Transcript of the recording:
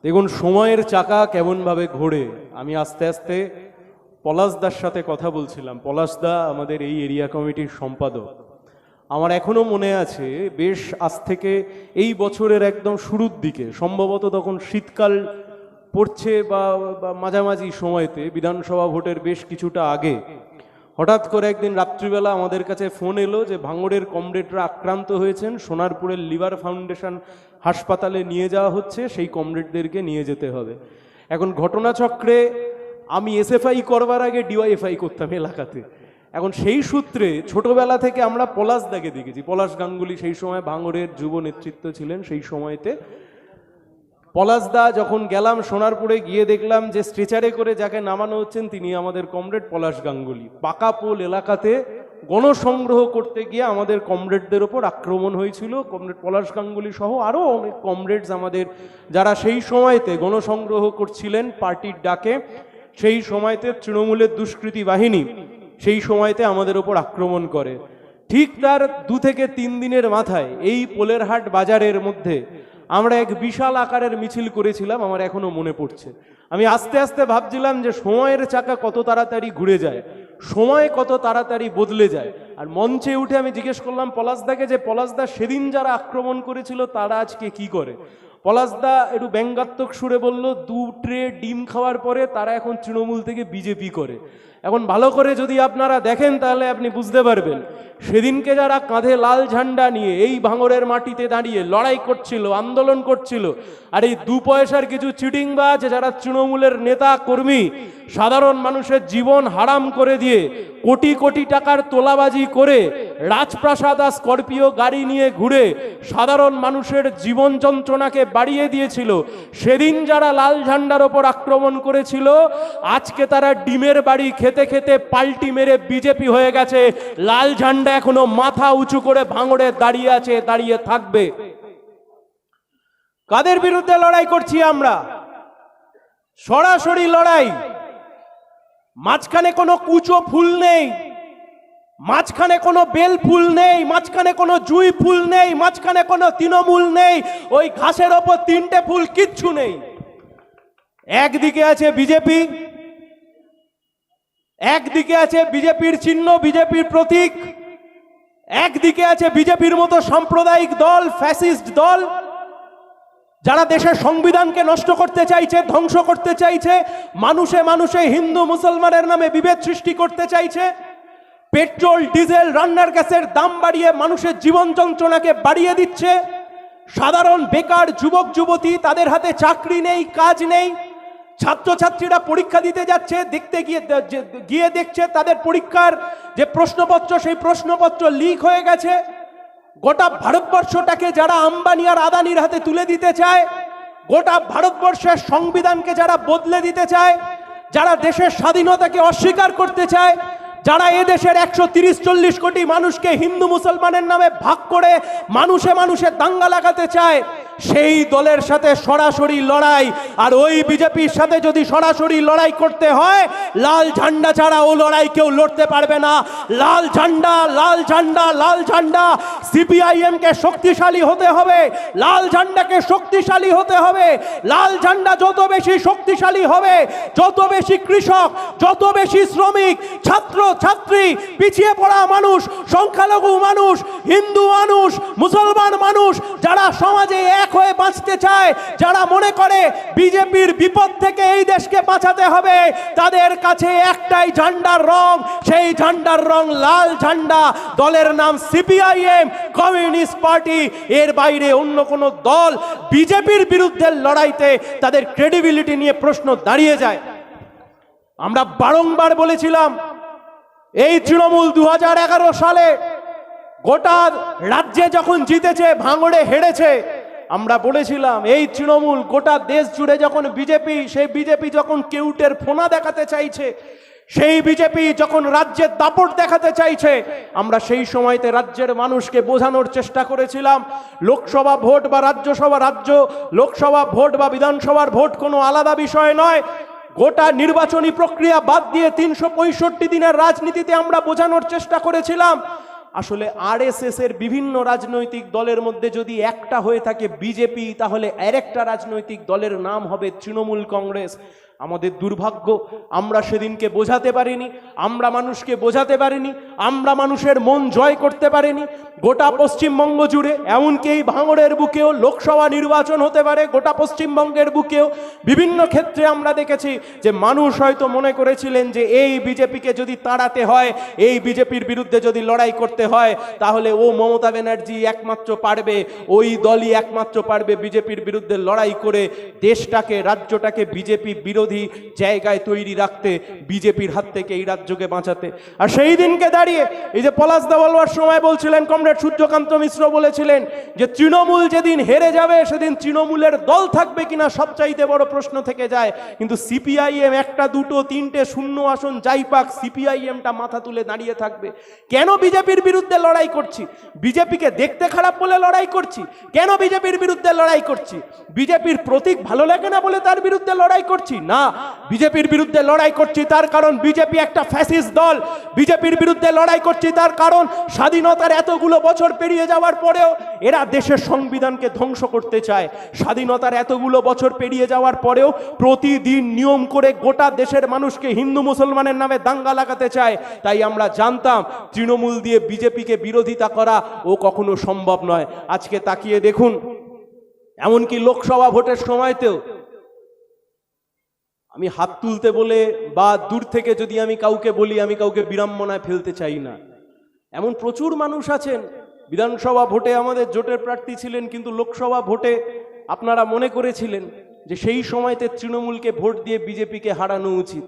দেখুন সময়ের চাকা কেমনভাবে ঘোরে। আমি আস্তে আস্তে পলাশদার সাথে কথা বলছিলাম। পলাশদা আমাদের এই এরিয়া কমিটির সম্পাদক। আমার এখনো মনে আছে, বেশ আজ থেকে এই বছরের একদম শুরুর দিকে, সম্ভবত তখন শীতকাল পড়ছে বা মাঝামাঝি সময়তে, বিধানসভা ভোটের বেশ কিছুটা আগে, হঠাৎ করে একদিন রাত্রিবেলা আমাদের কাছে ফোন এলো যে ভাঙড়ের কমরেডরা আক্রান্ত হয়েছেন, সোনারপুরের লিভার ফাউন্ডেশন হাসপাতালে নিয়ে যাওয়া হচ্ছে, সেই কমরেডদেরকে নিয়ে যেতে হবে। এখন ঘটনাচক্রে আমি এসএফআই করবার আগে ডিওয়াইএফআই করতাম এলাকাতে। এখন সেই সূত্রে ছোটবেলা থেকে আমরা পলাশদাকে দেখেছি। পলাশ গাঙ্গুলি সেই সময় ভাঙড়ের যুব নেতৃত্ব ছিলেন। সেই সময়তে পলাশদা যখন গেলাম সোনারপুরে, গিয়ে দেখলাম যে স্ট্রেচারে করে যাকে নামানো হচ্ছেন তিনি আমাদের কমরেড পলাশ গাঙ্গুলি। পাকাপোল এলাকাতে গণসংগ্রহ করতে গিয়ে আমাদের কমরেডদের ওপর আক্রমণ হয়েছিল। কমরেড পলাশ গাঙ্গুলি সহ আরও অনেক কমরেডস আমাদের, যারা সেই সময়তে গণসংগ্রহ করছিলেন পার্টির ডাকে, সেই সময়তে তৃণমূলের দুষ্কৃতী বাহিনী সেই সময়তে আমাদের ওপর আক্রমণ করে। ঠিক তার 2 থেকে 3 দিনের মাথায় এই পোলেরহাট বাজারের মধ্যে আমরা এক বিশাল আকারের মিছিল করেছিলাম। আমার এখনো মনে পড়ছে। আমি আস্তে আস্তে ভাবছিলাম যে সময়ের চাকা কত তাড়াতাড়ি ঘুরে যায়, সময় কত তাড়াতাড়ি বদলে যায়। আর মঞ্চে উঠে আমি জিজ্ঞেস করলাম পলাশদাকে যে পলাশদা, সেদিন যারা আক্রমণ করেছিল তারা আজকে কি করে? পলাশদা একটু ব্যঙ্গাত্মক সুরে বলল, 2 ট্রে ডিম খাওয়ার পরে তারা এখন তৃণমূল থেকে বিজেপি করে। এখন ভালো করে যদি আপনারা দেখেন তাহলে আপনি বুঝতে পারবেন, সেদিনকে যারা কাঁধে লাল ঝান্ডা নিয়ে এই ভাঙড়ের মাটিতে দাঁড়িয়ে লড়াই করছিল, আন্দোলন করছিল, আর এই 2 পয়সার কিছু চিটিংবাজ যারা তৃণমূলের নেতা কর্মী সাধারণ মানুষের জীবন হারাম করে দিয়ে কোটি কোটি টাকার তোলাবাজি করে রাজপ্রাসাদ আর স্করপিও গাড়ি নিয়ে ঘুরে সাধারণ মানুষের জীবন যন্ত্রণাকে বাড়িয়ে দিয়েছিল, সেদিন যারা লাল ঝান্ডার ওপর আক্রমণ করেছিল, আজকে তারা ডিমের বাড়ি খেতে খেতে পাল্টি মেরে বিজেপি হয়ে গেছে। লাল ঝান্ডা এখনো মাথা উঁচু করে ভাঙড়ে দাঁড়িয়ে আছে, দাঁড়িয়ে থাকবে। কাদের বিরুদ্ধে লড়াই করছি আমরা? সরাসরি লড়াই। মাঝখানে কোনো কুচো ফুল নেই, মাঝখানে কোনো বেল ফুল নেই, মাঝখানে কোনো জুঁই ফুল নেই, মাঝখানে কোনো তৃণমূল নেই, ওই ঘাসের ওপর 3টে ফুল, কিচ্ছু নেই। একদিকে আছে বিজেপি, একদিকে আছে বিজেপির চিহ্ন, বিজেপির প্রতীক, একদিকে আছে বিজেপির মতো সাম্প্রদায়িক দল, ফ্যাসিস্ট দল, যারা দেশের সংবিধানকে নষ্ট করতে চাইছে, ধ্বংস করতে চাইছে, মানুষে মানুষে হিন্দু মুসলমানের নামে বিভেদ সৃষ্টি করতে চাইছে, পেট্রোল ডিজেল রান্নার গ্যাসের দাম বাড়িয়ে মানুষের জীবন যন্ত্রণাকে বাড়িয়ে দিচ্ছে, সাধারণ বেকার যুবক যুবতী, তাদের হাতে চাকরি নেই, কাজ নেই, ছাত্রছাত্রীরা পরীক্ষা দিতে যাচ্ছে, গিয়ে দেখছে তাদের পরীক্ষার যে প্রশ্নপত্র, সেই প্রশ্নপত্র লিক হয়ে গেছে। গোটা ভারতবর্ষটাকে যারা আম্বানি আর আদানির হাতে তুলে দিতে চায়, গোটা ভারতবর্ষের সংবিধানকে যারা বদলে দিতে চায়, যারা দেশের স্বাধীনতাকে অস্বীকার করতে চায়, যারা এদেশের 130-40 কোটি মানুষকে হিন্দু মুসলমানের নামে ভাগ করে মানুষে মানুষে দাঙ্গা লাগাতে চায়, সেই দলের সাথে সরাসরি লড়াই। আর ওই বিজেপির সাথে যদি সরাসরি লড়াই করতে হয়, লাল ঝান্ডা ছাড়া ও লড়াই কেউ লড়তে পারবে না। লাল ঝান্ডা, লাল ঝান্ডা, লাল ঝান্ডা। সিপিআইএম কে শক্তিশালী হতে হবে, লাল ঝান্ডাকে শক্তিশালী হতে হবে। লাল ঝান্ডা যত বেশি শক্তিশালী হবে, যত বেশি কৃষক, যত বেশি শ্রমিক, ছাত্র ছাত্রী, পিছিয়ে পড়া মানুষ, সংখ্যালঘু মানুষ, হিন্দু মানুষ, মুসলমান মানুষ, যারা সমাজে এক হয়ে বাঁচতে চায়, যারা মনে করে বিজেপির বিপদ থেকে এই দেশকে বাঁচাতে হবে, তাদের কাছে একটাই ঝান্ডার রং, সেই ঝান্ডার রং লাল ঝান্ডা। দলের নাম সিপিআইএম, কমিউনিস্ট পার্টি। এর বাইরে অন্য কোনো দল বিজেপির বিরুদ্ধে লড়াইতে তাদের ক্রেডিবিলিটি নিয়ে প্রশ্ন দাঁড়িয়ে যায়। আমরা বারংবার বলেছিলাম, এই তৃণমূল 2011 সালে গোটা রাজ্যে যখন জিতেছে, ভাঙড়ে হেরেছে, আমরা বলেছিলাম এই তৃণমূল গোটা দেশ জুড়ে যখন বিজেপি, সেই বিজেপি যখন কেউটের ফোনা দেখাতে চাইছে, সেই বিজেপি যখন রাজ্যের দাপট দেখাতে চাইছে, আমরা সেই সময়তে রাজ্যের মানুষকে বোঝানোর চেষ্টা করেছিলাম, লোকসভা ভোট বা লোকসভা ভোট বা বিধানসভার ভোট কোনো আলাদা বিষয় নয়। গোটা নির্বাচনী প্রক্রিয়া বাদ দিয়ে 365 দিনের রাজনীতিতে আমরা বোঝানোর চেষ্টা করেছিলাম আসলে আরএসএস এর বিভিন্ন রাজনৈতিক দলের মধ্যে যদি একটা হয়ে থাকে বিজেপি, তাহলে আরেকটা রাজনৈতিক দলের নাম হবে তৃণমূল কংগ্রেস। আমাদের দুর্ভাগ্য, আমরা সেদিনকে বোঝাতে পারিনি, আমরা মানুষকে বোঝাতে পারিনি, আমরা মানুষের মন জয় করতে পারিনি। গোটা পশ্চিমবঙ্গ জুড়ে, এমনকি এই ভাঙড়ের বুকেও লোকসভা নির্বাচন হতে পারে, গোটা পশ্চিমবঙ্গের বুকেও বিভিন্ন ক্ষেত্রে আমরা দেখেছি যে মানুষ হয়তো মনে করেছিলেন যে এই বিজেপিকে যদি তাড়াতে হয়, এই বিজেপির বিরুদ্ধে যদি লড়াই করতে হয়, তাহলে ও মমতা ব্যানার্জি একমাত্র পারবে, ওই দলই একমাত্র পারবে বিজেপির বিরুদ্ধে লড়াই করে দেশটাকে, রাজ্যটাকে বিজেপি বিরোধী জায়গায় তৈরি রাখতে, বিজেপির হাত থেকে এই রাজ্যকে বাঁচাতে। আর সেই দিনকে দাঁড়িয়ে এই যে পলাশ দা বলবার সময় বলছিলেন, কমরেড সূর্যকান্ত মিশ্র বলেছিলেন যে তৃণমূল যেদিন হেরে যাবে সেদিন তৃণমূলের দল থাকবে কিনা সবচাইতে বড় প্রশ্ন থেকে যায়। কিন্তু সিপিআইএম একটা, দুটো, তিনটে শূন্য আসন যাই পাক, সিপিআইএমটা মাথা তুলে দাঁড়িয়ে থাকবে। কেন বিজেপির বিরুদ্ধে লড়াই করছি? বিজেপিকে দেখতে খারাপ বলে লড়াই করছি? কেন বিজেপির বিরুদ্ধে লড়াই করছি? বিজেপির প্রতীক ভালো লাগে না বলে তার বিরুদ্ধে লড়াই করছি? না, বিজেপির বিরুদ্ধে লড়াই করছি তার কারণ বিজেপি একটা ফ্যাসিস্ট দল। বিজেপির বিরুদ্ধে লড়াই করছি তার কারণ স্বাধীনতার এতগুলো বছর পেরিয়ে যাওয়ার পরেও এরা দেশের সংবিধানকে ধ্বংস করতে চায়। স্বাধীনতার এতগুলো বছর পেরিয়ে যাওয়ার পরেও প্রতিদিন নিয়ম করে গোটা দেশের মানুষকে হিন্দু মুসলমানের নামে দাঙ্গা লাগাতে চায়। তাই আমরা জানতাম তৃণমূল দিয়ে বিজেপিকে বিরোধিতা করা ও কখনো সম্ভব নয়। আজকে তাকিয়ে দেখুন, এমনকি লোকসভা ভোটের সময়তেও আমি হাত তুলতে বলে বা দূর থেকে যদি আমি কাউকে বলি, আমি কাউকে বিড়ম্বনায় ফেলতে চাই না। এমন প্রচুর মানুষ আছেন, বিধানসভা ভোটে আমাদের জোটের প্রার্থী ছিলেন, কিন্তু লোকসভা ভোটে আপনারা মনে করেছিলেন যে সেই সময়তে তৃণমূলকে ভোট দিয়ে বিজেপিকে হারানো উচিত।